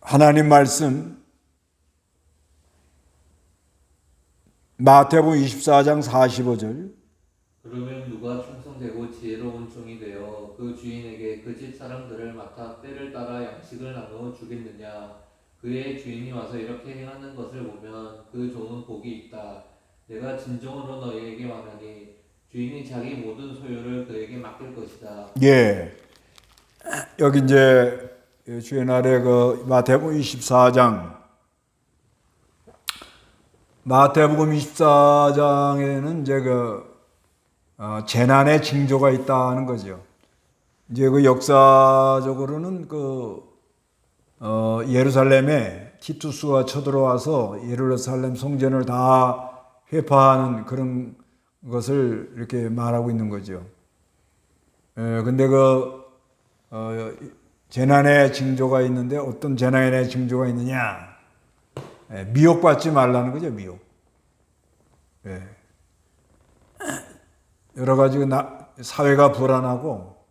하나님 말씀 마태복음 24장 45절. 그러면 누가 충성되고 지혜로운 종이 되어 그 주인에게 그 집 사람들을 맡아 때를 따라 양식을 나누어 주겠느냐. 그의 주인이 와서 이렇게 행하는 것을 보면 그 종은 복이 있다. 내가 진정으로 너희에게 말하니 주인이 자기 모든 소유를 그에게 맡길 것이다. 예. 여기 이제 주의 날에 그 마태복음 24장, 마태복음 24장에는 이제 재난의 징조가 있다는 거죠. 이제 그 역사적으로는 예루살렘에 티투스가 쳐들어와서 예루살렘 성전을 다 회파하는 그런 것을 이렇게 말하고 있는 거죠. 근데 재난의 징조가 있는데 어떤 재난의 징조가 있느냐? 미혹받지 말라는 거죠, 미혹. 여러 가지 사회가 불안하고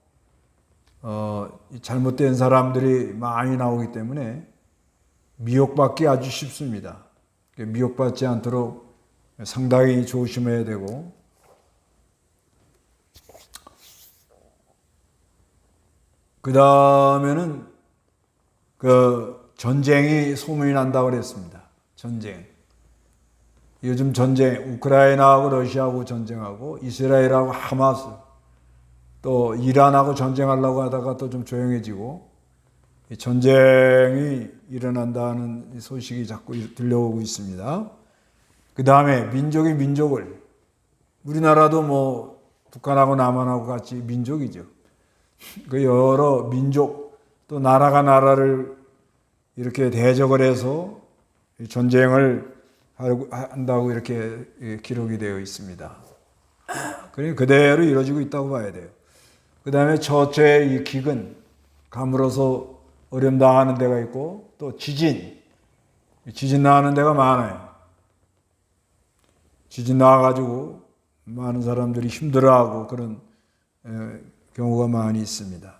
잘못된 사람들이 많이 나오기 때문에 미혹받기 아주 쉽습니다. 미혹받지 않도록 상당히 조심해야 되고, 그 다음에는 전쟁이 소문이 난다고 그랬습니다. 전쟁. 요즘 전쟁, 우크라이나하고 러시아하고 전쟁하고 이스라엘하고 하마스, 또 이란하고 전쟁하려고 하다가 또 좀 조용해지고 전쟁이 일어난다는 소식이 자꾸 들려오고 있습니다. 그 다음에 민족이 민족을, 우리나라도 뭐 북한하고 남한하고 같이 민족이죠. 그 여러 민족, 또 나라가 나라를 이렇게 대적을 해서 전쟁을 한다고 이렇게 기록이 되어 있습니다. 그러니까 그대로 이루어지고 있다고 봐야 돼요. 그 다음에 처처의 이 기근, 감으로서 어려움 당하는 데가 있고, 또 지진 나는 데가 많아요. 지진 나와가지고 많은 사람들이 힘들어하고 그런 경우가 많이 있습니다.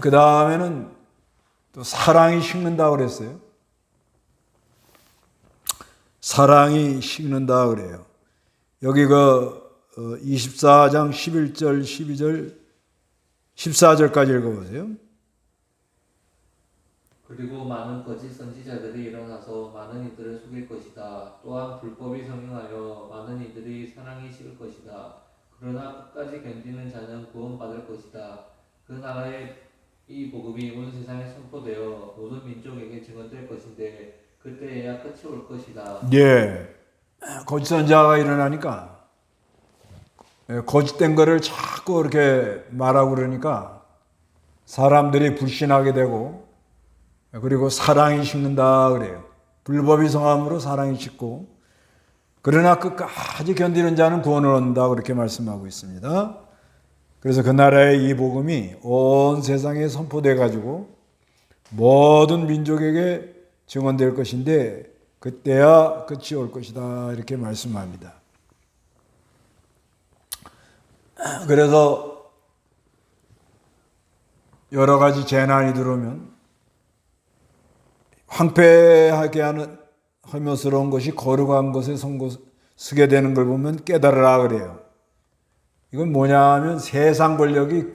그 다음에는 또 사랑이 식는다고 그랬어요. 사랑이 식는다 그래요. 여기 24장 11절, 12절, 14절까지 읽어보세요. 그리고 많은 거짓 선지자들이 일어나서 많은 이들을 속일 것이다. 또한 불법이 성행하여 많은 이들이 사랑이 식을 것이다. 그러나 끝까지 견디는 자는 구원받을 것이다. 그 나라의 이 복음이 온 세상에 선포되어 모든 민족에게 증언될 것인데 그때에야 끝이 올 것이다. 예. 거짓 선지자가 일어나니까, 거짓된 거를 자꾸 이렇게 말하고 그러니까 사람들이 불신하게 되고, 그리고 사랑이 식는다 그래요. 불법이 성함으로 사랑이 식고, 그러나 끝까지 견디는 자는 구원을 얻는다 그렇게 말씀하고 있습니다. 그래서 그 나라의 이 복음이 온 세상에 선포돼 가지고 모든 민족에게 증언될 것인데 그때야 끝이 올 것이다 이렇게 말씀합니다. 그래서 여러 가지 재난이 들어오면 황폐하게 하는 혐오스러운 것이 거룩한 것에 서게 되는 걸 보면 깨달으라 그래요. 이건 뭐냐면 세상 권력이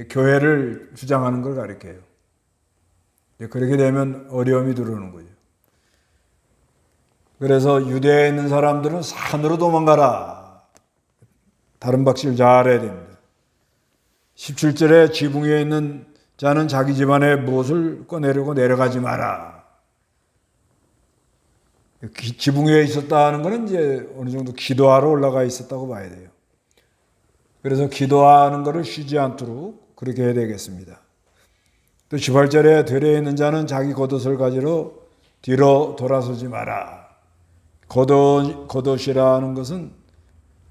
교회를 주장하는 걸 가리켜요. 그렇게 되면 어려움이 들어오는 거죠. 그래서 유대에 있는 사람들은 산으로 도망가라. 다른 박씨를 잘 알아야 됩니다. 17절에 지붕 위에 있는 자는 자기 집안에 무엇을 꺼내려고 내려가지 마라. 지붕 위에 있었다는 것은 이제 어느 정도 기도하러 올라가 있었다고 봐야 돼요. 그래서 기도하는 것을 쉬지 않도록 그렇게 해야 되겠습니다. 또 18절에 들에 있는 자는 자기 겉옷을 가지러 뒤로 돌아서지 마라. 겉옷이라는 것은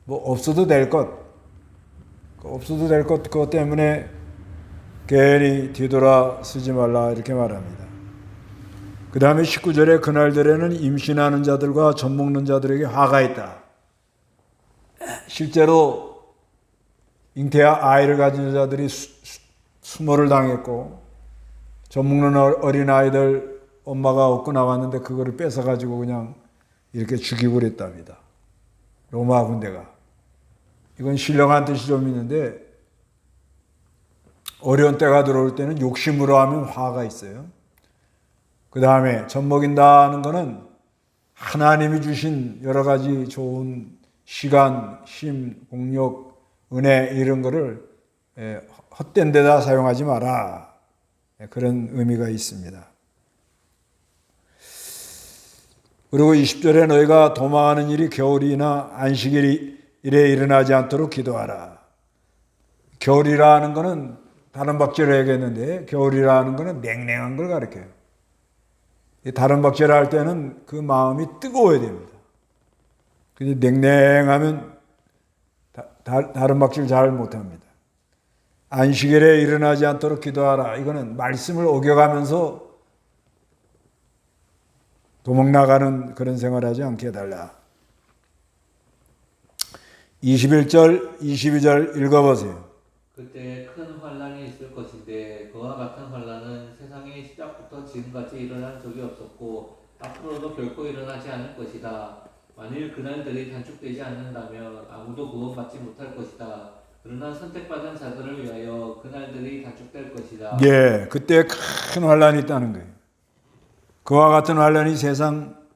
뭐 없어도 될 것, 그것 때문에 괜히 뒤돌아서지 말라 이렇게 말합니다. 그 다음에 19절에 그날들에는 임신하는 자들과 젖 먹는 자들에게 화가 있다. 실제로 잉태한 아이를 가진 여자들이 수모를 당했고, 젖 먹는 어린아이들 엄마가 얻고 나왔는데 그거를 뺏어가지고 그냥 이렇게 죽이고 그랬답니다. 로마 군대가. 이건 신령한 뜻이 좀 있는데 어려운 때가 들어올 때는 욕심으로 하면 화가 있어요. 그 다음에 젖 먹인다는 것은 하나님이 주신 여러 가지 좋은 시간, 힘, 공력, 은혜 이런 거를 헛된 데다 사용하지 마라. 그런 의미가 있습니다. 그리고 20절에 너희가 도망하는 일이 겨울이나 안식일에 일어나지 않도록 기도하라. 겨울이라는 것은 다른 박제를 해야겠는데 겨울이라는 것은 냉랭한 걸 가리켜요. 다른 박제를 할 때는 그 마음이 뜨거워야 됩니다. 근데 냉랭하면 다른 박제를 잘 못합니다. 안식일에 일어나지 않도록 기도하라. 이거는 말씀을 어겨가면서 도망 나가는 그런 생활하지 않게 해달라. 21절, 22절 읽어보세요. 그때 큰 환란이 있을 것인데 그와 같은 환란은 세상의 시작부터 지금까지 일어난 적이 없었고 앞으로도 결코 일어나지 않을 것이다. 만일 그날들이 단축되지 않는다면 아무도 구원받지 못할 것이다. 그러나 선택받은 자들을 위하여 그날들이 단축될 것이다. 예, 그때 큰 환란이 있다는 거예요. 그와 같은 환란은 세상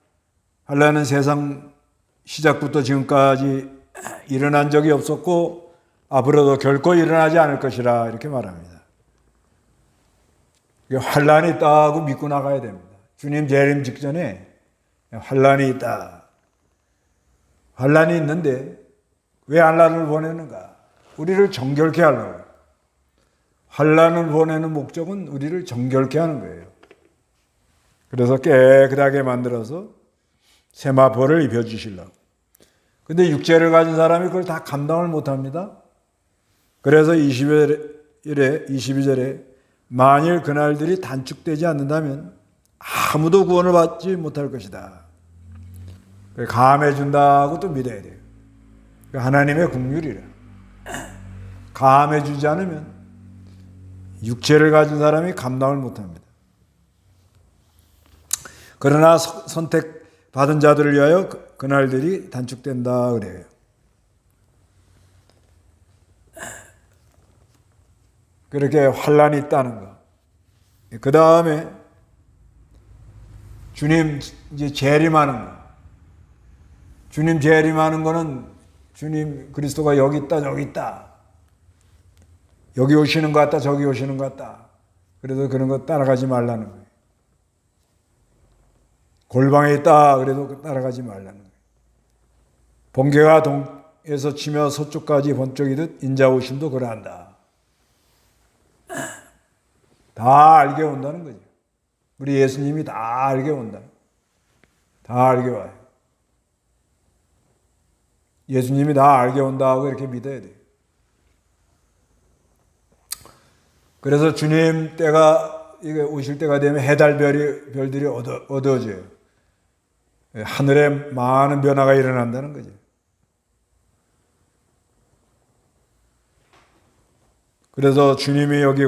시작부터 지금까지 일어난 적이 없었고 앞으로도 결코 일어나지 않을 것이라 이렇게 말합니다. 환란이 있다고 믿고 나가야 됩니다. 주님 재림 직전에 환란이 있다. 환란이 있는데 왜 환란을 보내는가? 우리를 정결케 하려고. 환란을 보내는 목적은 우리를 정결케 하는 거예요. 그래서 깨끗하게 만들어서 세마포를 입혀주시려고. 근데 육체를 가진 사람이 그걸 다 감당을 못합니다. 그래서 22절에 만일 그날들이 단축되지 않는다면 아무도 구원을 받지 못할 것이다. 감해준다고 또 믿어야 돼요. 하나님의 국률이라. 감해주지 않으면 육체를 가진 사람이 감당을 못합니다. 그러나 선택받은 자들을 위하여 그날들이 단축된다 그래요. 그렇게 환란이 있다는 거. 그 다음에 주님 이제 재림하는 거. 주님 재림하는 거는 주님 그리스도가 여기 있다 저기 있다. 여기 오시는 것 같다 저기 오시는 것 같다. 그래서 그런 거 따라가지 말라는 거예요. 골방에 있다 그래도 따라가지 말라는 거예요. 번개가 동에서 치며 서쪽까지 번쩍이듯 인자 오심도 그러한다. 다 알게 온다는 거죠. 우리 예수님이 다 알게 온다. 다 알게 와요. 예수님이 다 알게 온다고 이렇게 믿어야 돼요. 그래서 주님 때가 이게 오실 때가 되면 해달 별들이 어두워져요. 하늘에 많은 변화가 일어난다는 거죠. 그래서 주님이 여기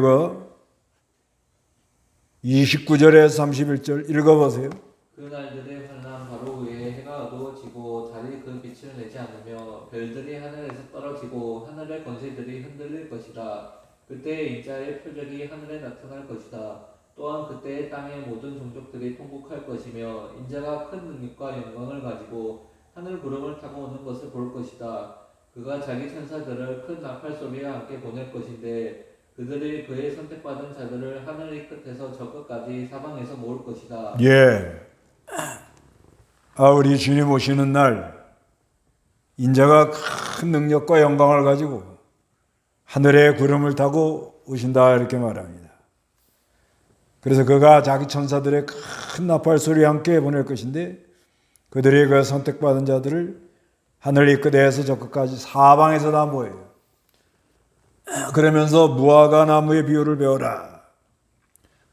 29절에서 31절 읽어보세요. 그날들의 환난 바로 후에 해가 어두워지고 달이 그 빛을 내지 않으며 별들이 하늘에서 떨어지고 하늘의 권세들이 흔들릴 것이다. 그때 인자의 표적이 하늘에 나타날 것이다. 또한 그때 땅의 모든 종족들이 통곡할 것이며 인자가 큰 능력과 영광을 가지고 하늘 구름을 타고 오는 것을 볼 것이다. 그가 자기 천사들을 큰 나팔 소리와 함께 보낼 것인데 그들이 그의 선택받은 자들을 하늘 이 끝에서 저 끝까지 사방에서 모을 것이다. 예. 우리 주님 오시는 날 인자가 큰 능력과 영광을 가지고 하늘의 구름을 타고 오신다 이렇게 말합니다. 그래서 그가 자기 천사들의 큰 나팔 소리와 함께 보낼 것인데 그들이 그 선택받은 자들을 하늘 이 끝에서 저 끝까지 사방에서 다 모여요. 그러면서 무화과 나무의 비유를 배워라.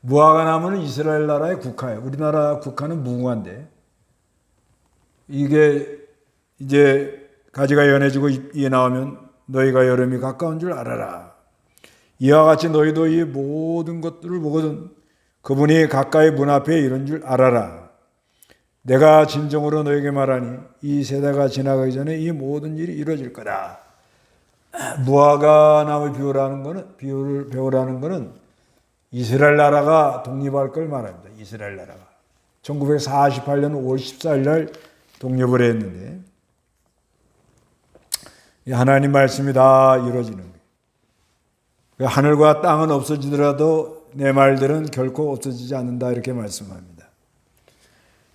무화과 나무는 이스라엘 나라의 국화예요. 우리나라 국화는 무궁화인데 이게 이제 가지가 연해지고 잎이 나오면 너희가 여름이 가까운 줄 알아라. 이와 같이 너희도 이 모든 것들을 보거든 그분이 가까이 문 앞에 이른 줄 알아라. 내가 진정으로 너에게 말하니 이 세대가 지나가기 전에 이 모든 일이 이루어질 거다. 무화과나무 비유를 배우라는 것은 이스라엘 나라가 독립할 걸 말합니다. 이스라엘 나라가 1948년 5월 14일 날 독립을 했는데 하나님 말씀이 다 이루어지는 거예요. 하늘과 땅은 없어지더라도 내 말들은 결코 없어지지 않는다 이렇게 말씀합니다.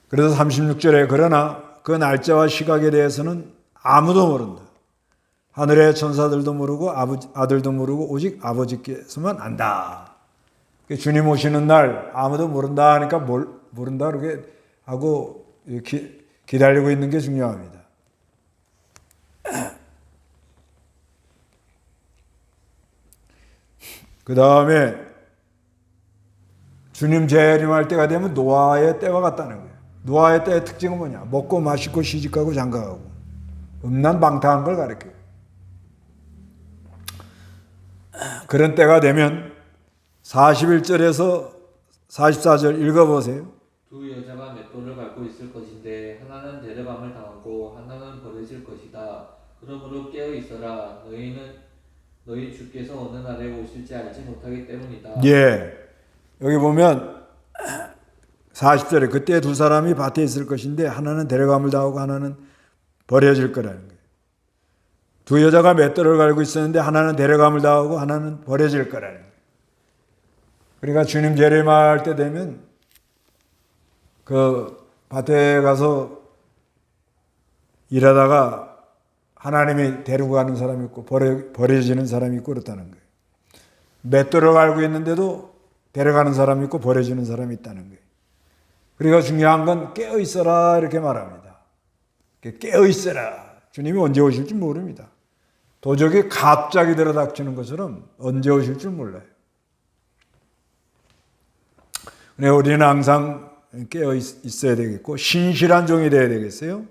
그래서 36절에 그러나 그 날짜와 시각에 대해서는 아무도 모른다. 하늘의 천사들도 모르고 아들도 모르고 오직 아버지께서만 안다. 주님 오시는 날 아무도 모른다 하니까 모른다 그렇게 하고 기다리고 있는 게 중요합니다. 그 다음에 주님 재림할 때가 되면 노아의 때와 같다는 거예요. 노아의 때의 특징은 뭐냐? 먹고 마시고 시집가고 장가가고 음란방탕한 걸 가르쳐요. 그런 때가 되면 41절에서 44절 읽어보세요. 두 여자가 맷돌을 밟고 있을 것인데 하나는 데려감을 당하고 하나는 버려질 것이다. 그러므로 깨어 있어라. 너희 주께서 어느 날에 오실지 알지 못하기 때문이다. 예, 여기 보면 40절에 그때 두 사람이 밭에 있을 것인데 하나는 데려감을 당하고 하나는 버려질 거라는 거예요. 두 여자가 맷돌을 갈고 있었는데 하나는 데려감을 당하고 하나는 버려질 거라는 거예요. 그러니까 주님 재림할 때 되면 그 밭에 가서 일하다가 하나님이 데리고 가는 사람이 있고 버려지는 사람이 있고 그렇다는 거예요. 맷돌을 갈고 있는데도 데려가는 사람이 있고 버려지는 사람이 있다는 거예요. 그러니까 중요한 건 깨어 있어라 이렇게 말합니다. 깨어 있어라. 주님이 언제 오실지 모릅니다. 도적이 갑자기 들어닥치는 것처럼 언제 오실 줄 몰라요. 우리는 항상 깨어 있어야 되겠고 신실한 종이 되어야 되겠어요.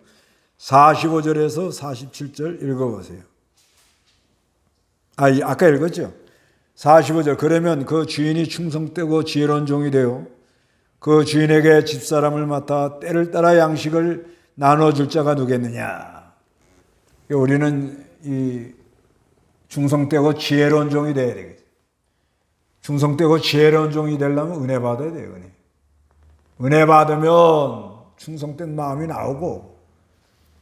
45절에서 47절 읽어보세요. 아까 읽었죠? 45절 그러면 그 주인이 충성되고 지혜로운 종이 되어 그 주인에게 집사람을 맡아 때를 따라 양식을 나눠줄 자가 누겠느냐. 우리는 이 충성되고 지혜로운 종이 되어야 되겠어요. 충성되고 지혜로운 종이 되려면 은혜 받아야 돼요. 은혜 받으면 충성된 마음이 나오고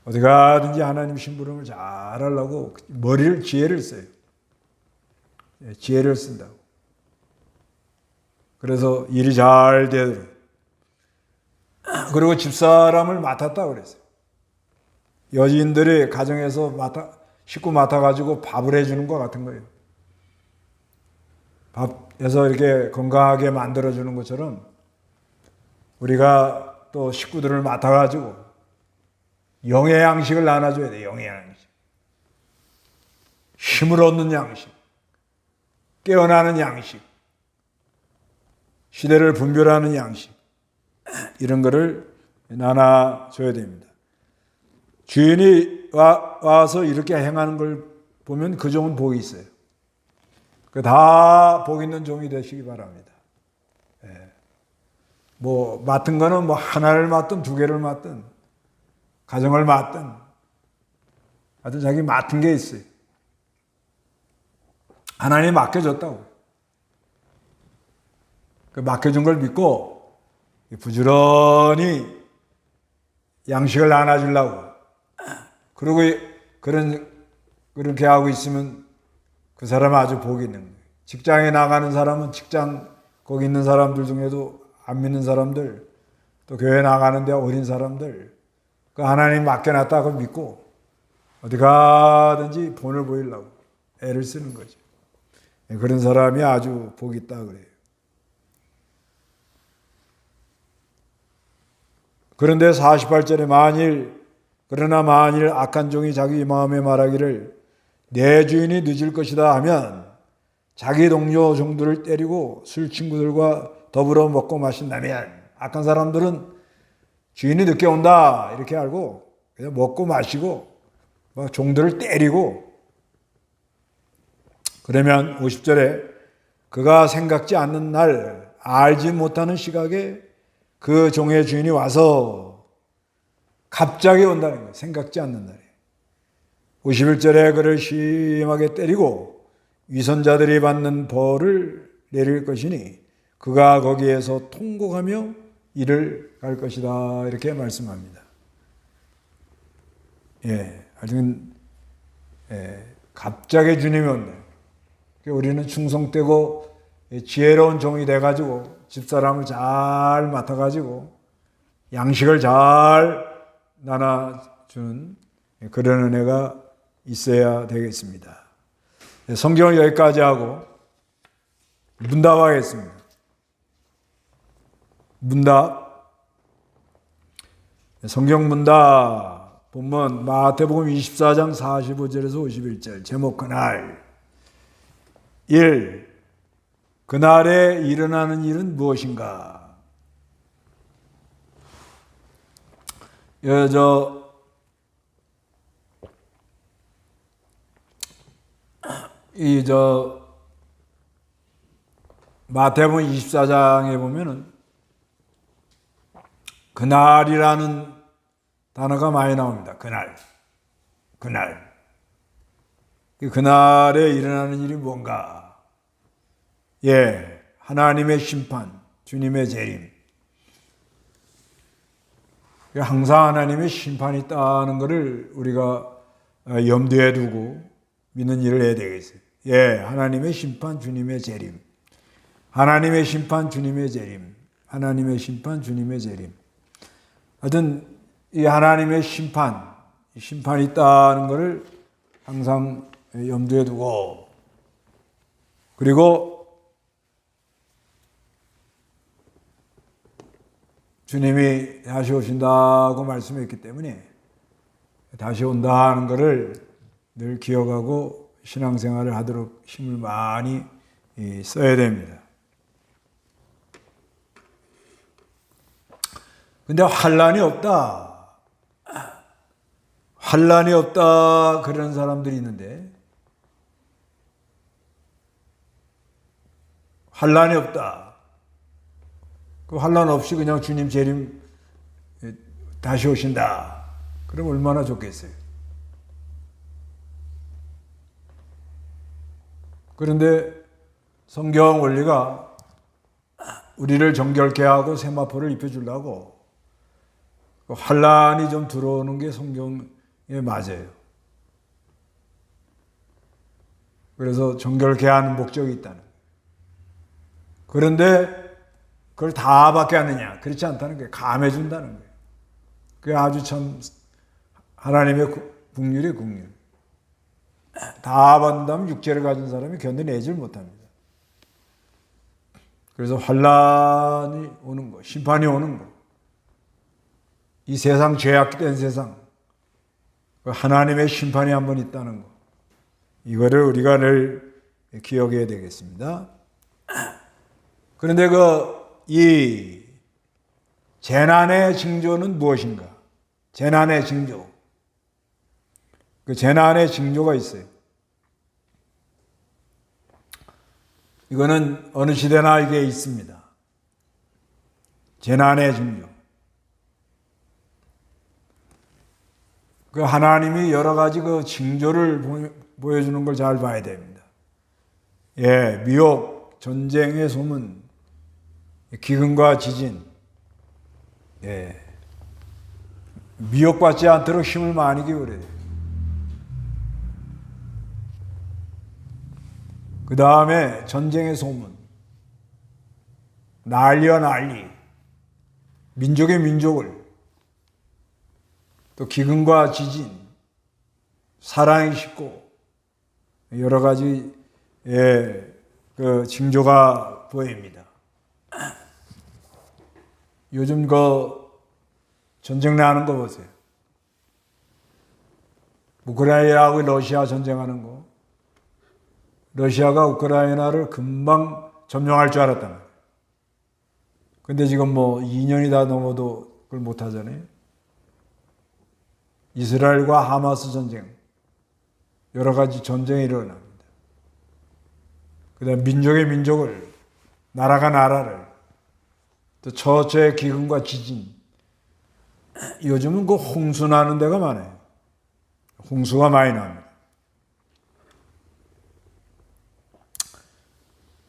어디 가든지 하나님 심부름을 잘 하려고 지혜를 써요. 지혜를 쓴다고. 그래서 일이 잘 되도록. 그리고 집사람을 맡았다고 그랬어요. 여인들이 가정에서 식구 맡아가지고 밥을 해주는 것 같은 거예요. 밥에서 이렇게 건강하게 만들어주는 것처럼 우리가 또 식구들을 맡아가지고 영의 양식을 나눠줘야 돼요. 영의 양식. 힘을 얻는 양식. 깨어나는 양식. 시대를 분별하는 양식. 이런 거를 나눠줘야 됩니다. 주인이 와서 이렇게 행하는 걸 보면 그 종은 복이 있어요. 다 복 있는 종이 되시기 바랍니다. 맡은 거는 하나를 맡든 두 개를 맡든 가정을 맡든 하여튼 자기 맡은 게 있어요. 하나님이 맡겨줬다고. 그 맡겨준 걸 믿고 부지런히 양식을 나눠주려고. 그리고 그렇게 하고 있으면 그 사람은 아주 복이 있는 거예요. 직장에 나가는 사람은 거기 있는 사람들 중에도 안 믿는 사람들, 또 교회 나가는데 어린 사람들, 그 하나님 맡겨놨다고 믿고 어디 가든지 본을 보이려고 애를 쓰는 거죠. 그런 사람이 아주 복이 있다 그래요. 그런데 48절에 그러나 만일 악한 종이 자기 마음에 말하기를 내 주인이 늦을 것이다 하면 자기 동료 종들을 때리고 술 친구들과 더불어 먹고 마신다면 악한 사람들은 주인이 늦게 온다 이렇게 알고 그냥 먹고 마시고 막 종들을 때리고 그러면 50절에 그가 생각지 않는 날 알지 못하는 시각에 그 종의 주인이 와서 갑자기 온다는 거예요. 생각지 않는 날에. 51절에 그를 심하게 때리고 위선자들이 받는 벌을 내릴 것이니 그가 거기에서 통곡하며 이를 갈 것이다. 이렇게 말씀합니다. 하여튼 갑자기 주님이 온다. 우리는 충성되고 지혜로운 종이 돼가지고 집사람을 잘 맡아가지고 양식을 잘 나눠주는 그런 은혜가 있어야 되겠습니다. 성경을 여기까지 하고 문답하겠습니다. 문답. 성경 문답 보면 마태복음 24장 45절에서 51절 제목 그날 1. 그날에 일어나는 일은 무엇인가? 마태복음 24장에 보면은 그날이라는 단어가 많이 나옵니다. 그날. 그날에 일어나는 일이 뭔가? 하나님의 심판, 주님의 재림. 항상 하나님의 심판이 있다는 것을 우리가 염두에 두고 믿는 일을 해야 되겠어요. 하나님의 심판, 주님의 재림. 하나님의 심판, 주님의 재림. 하나님의 심판, 주님의 재림. 하여튼 이 하나님의 심판이 있다는 것을 항상 염두에 두고 그리고 주님이 다시 오신다고 말씀했기 때문에 다시 온다는 것을 늘 기억하고 신앙생활을 하도록 힘을 많이 써야 됩니다. 근데 환란이 없다 그런 사람들이 있는데 환란이 없다. 그 환란 없이 그냥 주님 재림 다시 오신다. 그럼 얼마나 좋겠어요. 그런데 성경 원리가 우리를 정결케 하고 세마포를 입혀주려고 환란이 좀 들어오는 게 성경에 맞아요. 그래서 정결케 하는 목적이 있다는 거예요. 그런데 그걸 다 받게 하느냐? 그렇지 않다는 거예요. 감해준다는 거예요. 그게 아주 참 하나님의 국률이 국률. 다 받는다면 육체를 가진 사람이 견뎌내질 못합니다. 그래서 환란이 오는 거, 심판이 오는 거. 이 세상 죄악된 세상, 하나님의 심판이 한 번 있다는 거. 이거를 우리가 늘 기억해야 되겠습니다. 그런데 이 재난의 징조는 무엇인가? 재난의 징조. 그 재난의 징조가 있어요. 이거는 어느 시대나 이게 있습니다. 재난의 징조. 그 하나님이 여러 가지 그 징조를 보여주는 걸 잘 봐야 됩니다. 미혹, 전쟁의 소문, 기근과 지진, 미혹받지 않도록 힘을 많이 기울여야 돼요. 그 다음에 전쟁의 소문, 난리와 난리, 민족의 민족을, 또 기근과 지진, 사랑이 식고, 여러 가지 그 징조가 보입니다. 요즘 전쟁 나는 거 보세요. 우크라이나하고 러시아 전쟁하는 거. 러시아가 우크라이나를 금방 점령할 줄 알았단 말이에요. 근데 지금 2년이 다 넘어도 그걸 못 하잖아요. 이스라엘과 하마스 전쟁. 여러 가지 전쟁이 일어납니다. 그 다음 민족의 민족을, 나라가 나라를, 또 처처의 기근과 지진. 요즘은 그 홍수 나는 데가 많아요. 홍수가 많이 납니다.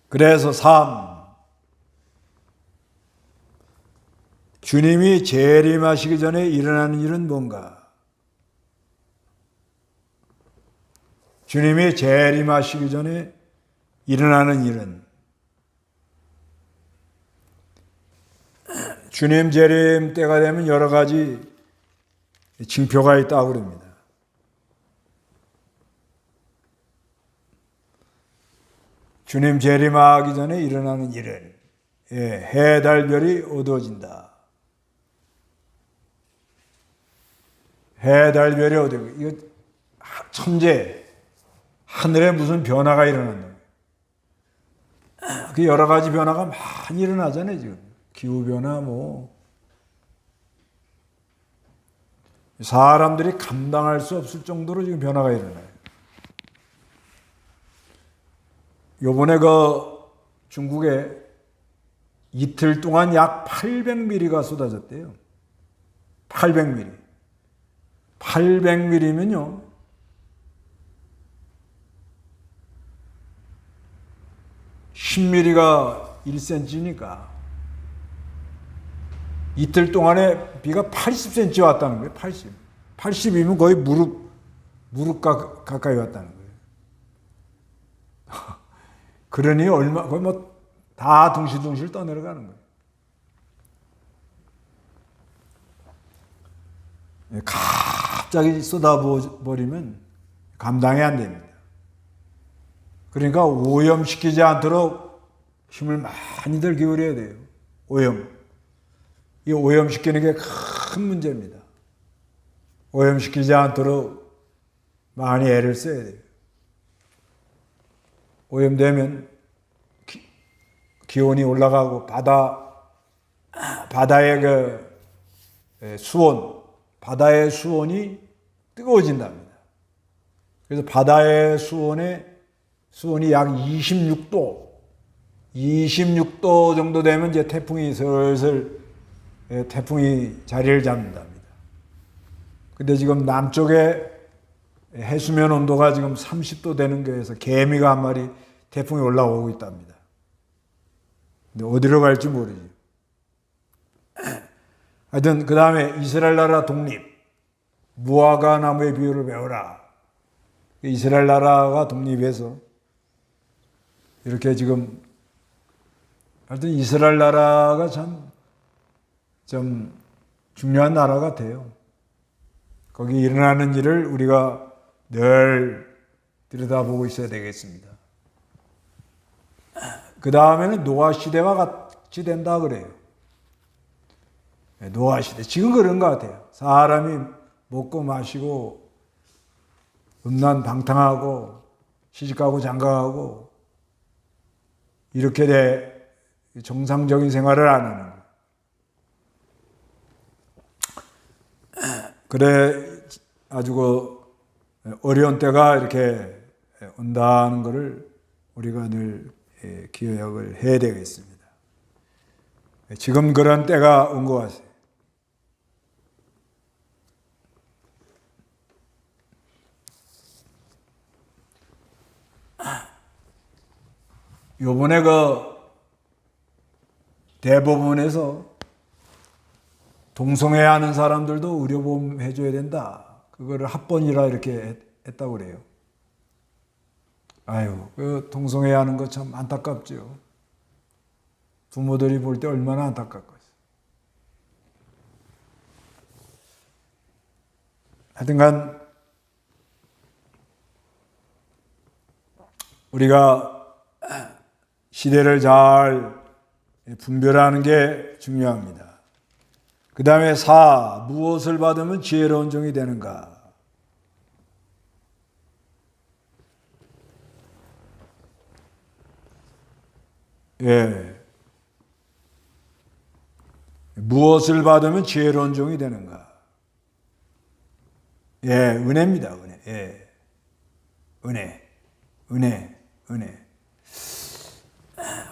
그래서 3. 주님이 재림하시기 전에 일어나는 일은 뭔가? 주님이 재림하시기 전에 일어나는 일은 주님 재림 때가 되면 여러 가지 징표가 있다고 그럽니다. 주님 재림하기 전에 일어나는 일은 해, 달, 별이 어두워진다. 해, 달, 별이 어두워진다. 이거 천재, 하늘에 무슨 변화가 일어난다. 그 여러 가지 변화가 많이 일어나잖아요, 지금. 기후변화, 사람들이 감당할 수 없을 정도로 지금 변화가 일어나요. 요번에 중국에 이틀 동안 약 800mm가 쏟아졌대요. 800mm. 800mm면요. 10mm가 1cm니까 이틀 동안에 비가 80cm 왔다는 거예요. 80이면 거의 무릎 가까이 왔다는 거예요. 그러니 거의 다 둥실둥실 떠내려가는 거예요. 갑자기 쏟아버리면 감당이 안 됩니다. 그러니까 오염시키지 않도록 힘을 많이들 기울여야 돼요. 이 오염시키는 게 큰 문제입니다. 오염시키지 않도록 많이 애를 써야 돼요. 오염되면 기온이 올라가고 바다의 바다의 수온이 뜨거워진답니다. 그래서 바다의 수온이 약 26도 정도 되면 이제 태풍이 자리를 잡는답니다. 근데 지금 남쪽에 해수면 온도가 지금 30도 되는 거에서 개미가 한 마리 태풍이 올라오고 있답니다. 근데 어디로 갈지 모르지. 하여튼 그 다음에 이스라엘 나라 독립. 무화과 나무의 비유를 배워라. 이스라엘 나라가 독립해서 이렇게 지금 하여튼 이스라엘 나라가 좀 중요한 나라 같아요. 거기 일어나는 일을 우리가 늘 들여다보고 있어야 되겠습니다. 그 다음에는 노아 시대와 같이 된다 그래요. 노아 시대. 지금 그런 것 같아요. 사람이 먹고 마시고 음란방탕하고 시집가고 장가가고 이렇게 정상적인 생활을 안 하는 거예요. 그래 아주 어려운 때가 이렇게 온다는 것을 우리가 늘 기억을 해야 되겠습니다. 지금 그런 때가 온 것 같아요. 요번에 대법원에서 동성애하는 사람들도 의료보험 해줘야 된다. 그거를 합법이라 이렇게 했다고 그래요. 아유, 동성애하는 거 참 안타깝죠. 부모들이 볼 때 얼마나 안타깝겠어요. 하여튼간 우리가 시대를 잘 분별하는 게 중요합니다. 그 다음에 4. 무엇을 받으면 지혜로운 종이 되는가? 무엇을 받으면 지혜로운 종이 되는가? 은혜입니다. 은혜.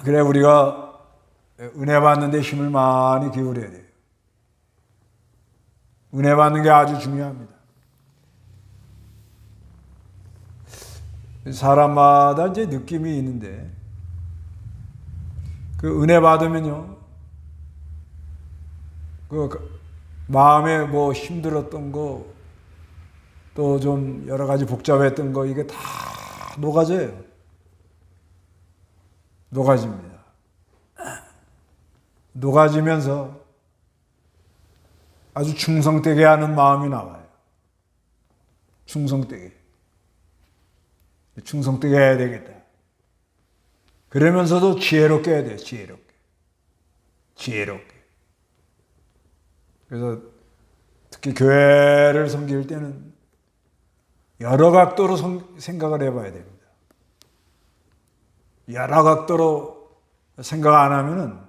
그래 우리가 은혜 받는 데 힘을 많이 기울여야 돼요. 은혜 받는 게 아주 중요합니다. 사람마다 이제 느낌이 있는데, 그 은혜 받으면요, 그 마음에 뭐 힘들었던 거, 또 좀 여러 가지 복잡했던 거, 이게 다 녹아져요. 녹아집니다. 녹아지면서 아주 충성되게 하는 마음이 나와요. 충성되게. 충성되게 해야 되겠다. 그러면서도 지혜롭게 해야 돼요. 지혜롭게. 지혜롭게. 그래서 특히 교회를 섬길 때는 여러 각도로 생각을 해봐야 됩니다. 여러 각도로 생각 안 하면은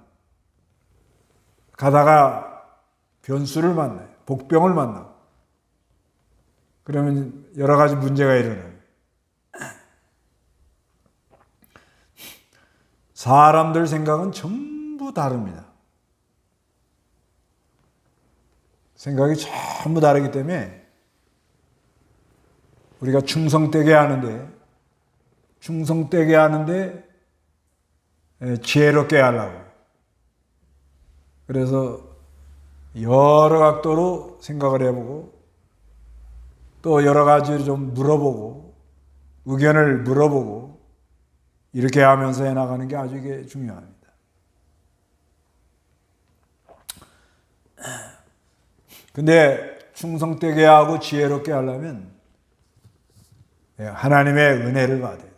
가다가 변수를 만나요. 복병을 만나고. 그러면 여러 가지 문제가 일어나요. 사람들 생각은 전부 다릅니다. 생각이 전부 다르기 때문에 우리가 충성되게 하는데 지혜롭게 하려고. 그래서 여러 각도로 생각을 해보고 또 여러 가지 좀 물어보고 의견을 물어보고 이렇게 하면서 해나가는 게 아주 이게 중요합니다. 근데 충성되게 하고 지혜롭게 하려면 하나님의 은혜를 받아야 돼요.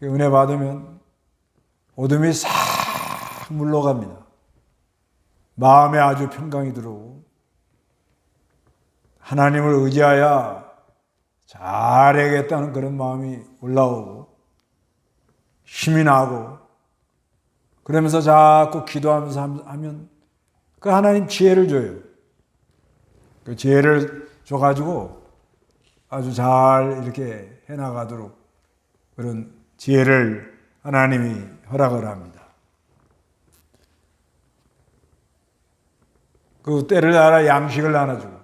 은혜 받으면 어둠이 싹 물러갑니다. 마음에 아주 평강이 들어오고 하나님을 의지하여 잘해야겠다는 그런 마음이 올라오고 힘이 나고 그러면서 자꾸 기도하면서 하면 그 하나님 지혜를 줘요. 그 지혜를 줘가지고 아주 잘 이렇게 해나가도록 그런 지혜를 하나님이 허락을 합니다. 그 때를 알아 양식을 나눠주고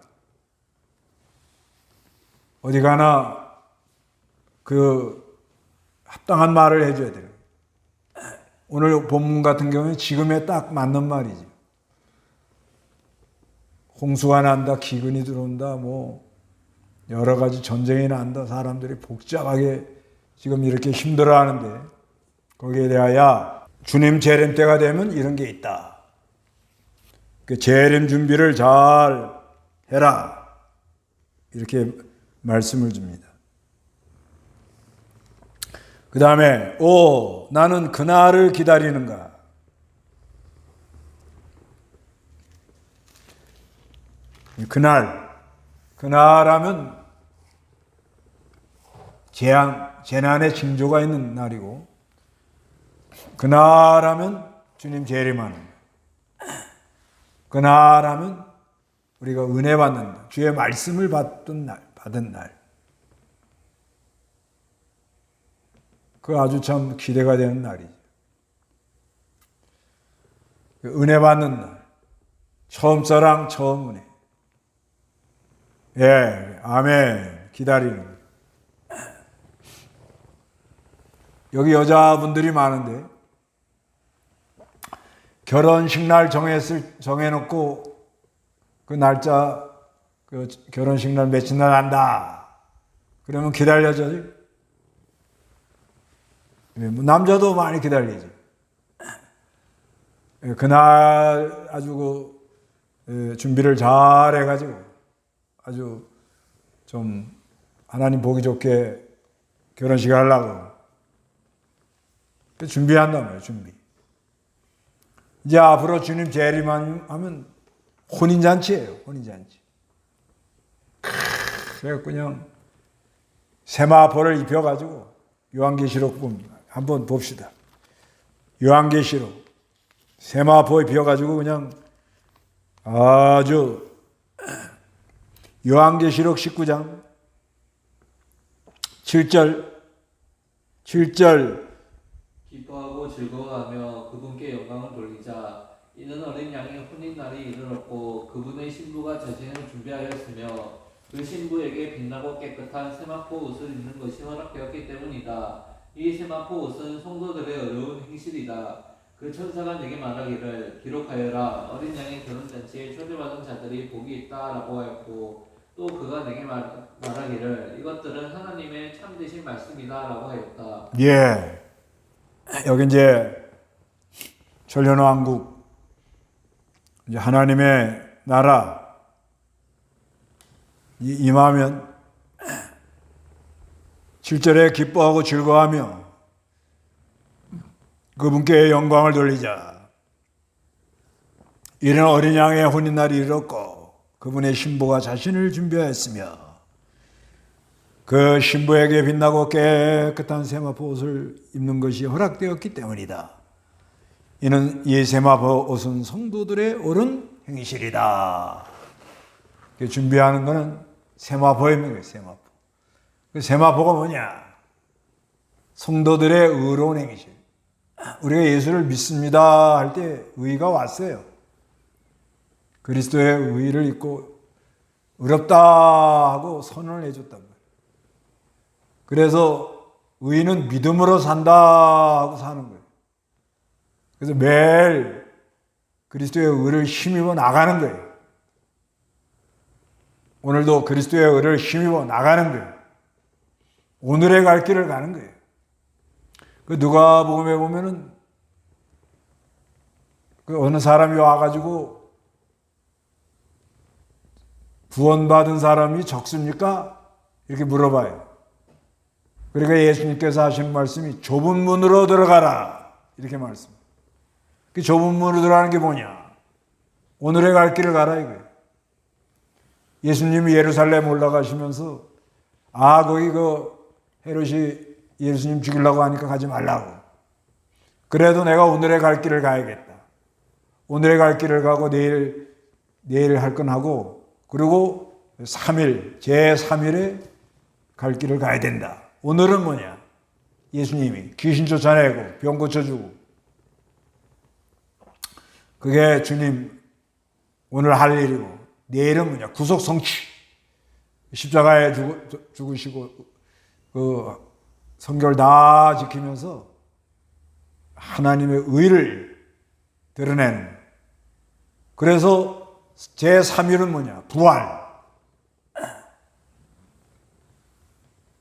어디 가나 그 합당한 말을 해줘야 돼요. 오늘 본문 같은 경우는 지금에 딱 맞는 말이죠. 홍수가 난다, 기근이 들어온다, 뭐 여러 가지 전쟁이 난다, 사람들이 복잡하게 지금 이렇게 힘들어하는데 거기에 대하여 주님 재림 때가 되면 이런 게 있다. 그 재림 준비를 잘 해라. 이렇게 말씀을 줍니다. 그 다음에 나는 그날을 기다리는가. 그날 하면 재난의 징조가 있는 날이고 그날 하면 주님 재림하는 날. 그날 하면 우리가 은혜 받는 날, 주의 말씀을 받은 날. 그 아주 참 기대가 되는 날이죠. 은혜 받는 날. 처음 사랑, 처음 은혜. 예, 아멘. 기다리는 거예요. 여기 여자분들이 많은데 결혼식 날 정해놓고 그 날짜, 그 결혼식 날 며칠 날 한다. 그러면 기다려져요. 남자도 많이 기다리죠. 그날 아주 준비를 잘 해가지고 아주 좀 하나님 보기 좋게 결혼식 하려고 준비한단 말이에요. 준비. 이제 앞으로 주님 재림하면 혼인잔치예요. 혼인잔치. 그래서 그냥 세마포를 입혀가지고 요한계시록 한번 봅시다. 요한계시록 세마포 입혀가지고 그냥 아주 요한계시록 19장 7절 기뻐하고 즐거워하며 그분께 영광을 돌리자. 이는 어린 양의 혼인날이 이르렀고 그분의 신부가 자신을 준비하였으며 그 신부에게 빛나고 깨끗한 세마포 옷을 입는 것이 허락되었기 때문이다. 이 세마포 옷은 성도들의 어려운 행실이다. 그 천사가 내게 말하기를 기록하여라. 어린 양의 결혼잔치에 초대받은 자들이 복이 있다라고 하였고 또 그가 내게 말하기를 이것들은 하나님의 참되신 말씀이다라고 하였다. 예. 여기 이제 천년왕국, 이제 하나님의 나라 임하면 7절에 기뻐하고 즐거워하며 그분께 영광을 돌리자. 이는 어린 양의 혼인날이 이르렀고 그분의 신부가 자신을 준비하였으며 그 신부에게 빛나고 깨끗한 세마포 옷을 입는 것이 허락되었기 때문이다. 이는 이 세마포 옷은 성도들의 옳은 행실이다. 준비하는 것은 세마포입니다. 세마포. 그 세마포가 뭐냐? 성도들의 의로운 행실. 우리가 예수를 믿습니다 할 때 의가 왔어요. 그리스도의 의를 입고 의롭다 하고 선언을 해줬단 말이에요. 그래서 의는 믿음으로 산다 하고 사는 거예요. 그래서 매일 그리스도의 의를 힘입어 나가는 거예요. 오늘도 그리스도의 의를 힘입어 나가는 거예요. 오늘의 갈 길을 가는 거예요. 그 누가복음에 보면은 그 어느 사람이 와가지고 구원받은 사람이 적습니까? 이렇게 물어봐요. 그러니까 예수님께서 하신 말씀이 좁은 문으로 들어가라 이렇게 말씀해요. 그 좁은 문으로 들어가는 게 뭐냐? 오늘의 갈 길을 가라 이거예요. 예수님이 예루살렘 올라가시면서 거기 그 헤롯이 예수님 죽이려고 하니까 가지 말라고. 그래도 내가 오늘의 갈 길을 가야겠다. 오늘의 갈 길을 가고 내일 할 건 하고 그리고 3일, 제3일에 갈 길을 가야 된다. 오늘은 뭐냐? 예수님이 귀신 쫓아내고 병 고쳐주고 그게 주님 오늘 할 일이고 내일은 뭐냐? 구속 성취. 십자가에 죽으시고 그 성결 다 지키면서 하나님의 의를 드러내는. 그래서 제3일은 뭐냐? 부활.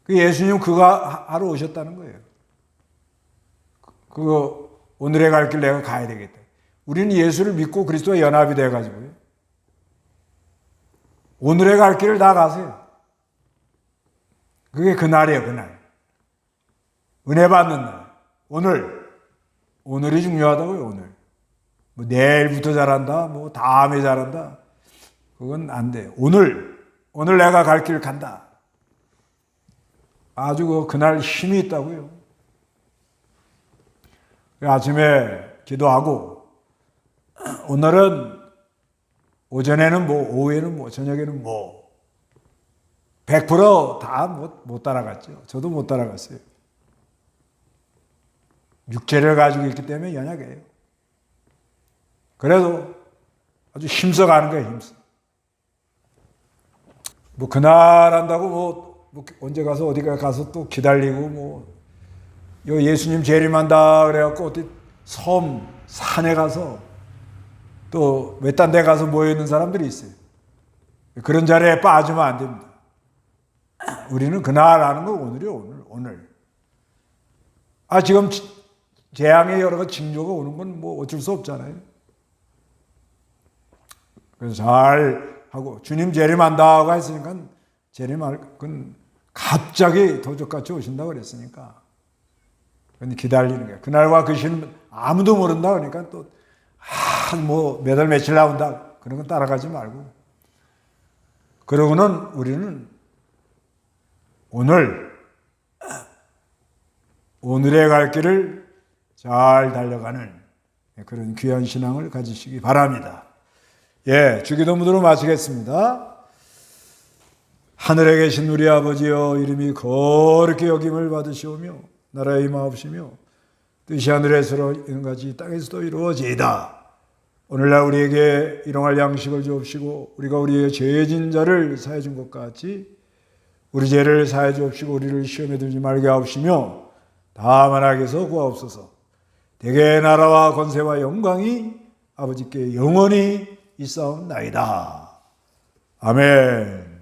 그 예수님 그거 하러 오셨다는 거예요. 그거 오늘의 갈 길 내가 가야 되겠다. 우리는 예수를 믿고 그리스도와 연합이 돼가지고요. 오늘의 갈 길을 다 가세요. 그게 그날이에요, 그날. 은혜 받는 날. 오늘이 중요하다고요, 오늘. 뭐 내일부터 잘한다, 뭐 다음에 잘한다. 그건 안 돼요. 오늘 내가 갈 길 간다. 아주 그날 힘이 있다고요. 아침에 기도하고, 오늘은 오전에는 뭐, 오후에는 뭐, 저녁에는 뭐, 100% 다 못 따라갔죠. 저도 못 따라갔어요. 육체를 가지고 있기 때문에 연약해요. 그래도 아주 힘써 가는 거예요, 힘써. 뭐, 그날 한다고 뭐 언제 가서 어디가 가서 또 기다리고 뭐, 예수님 재림한다 그래갖고 어디 섬, 산에 가서 또 외딴 데 가서 모여있는 사람들이 있어요. 그런 자리에 빠지면 안 됩니다. 우리는 그날 하는 거 오늘이요, 오늘. 지금 재앙의 여러 가지 징조가 오는 건 뭐 어쩔 수 없잖아요. 그래서 잘 하고, 주님 재림한다고 했으니까, 그건 갑자기 도적같이 오신다고 그랬으니까. 그건 기다리는 거야. 그날과 그 시는 아무도 모른다 그러니까 또, 몇 월 며칠 나온다. 그런 건 따라가지 말고. 그러고는 우리는 오늘의 갈 길을 잘 달려가는 그런 귀한 신앙을 가지시기 바랍니다. 주기도문으로 마치겠습니다. 하늘에 계신 우리 아버지여, 이름이 거룩히 여김을 받으시오며 나라의 임하옵시며 뜻이 하늘에서 이룬같이 땅에서도 이루어지이다. 오늘날 우리에게 일용할 양식을 주옵시고 우리가 우리의 죄진 자를 사해 준 것 같이 우리 죄를 사해 주옵시고 우리를 시험에 들지 말게 하옵시며 다만 악에서 구하옵소서. 대개 나라와 권세와 영광이 아버지께 영원히 있사옵나이다. 아멘.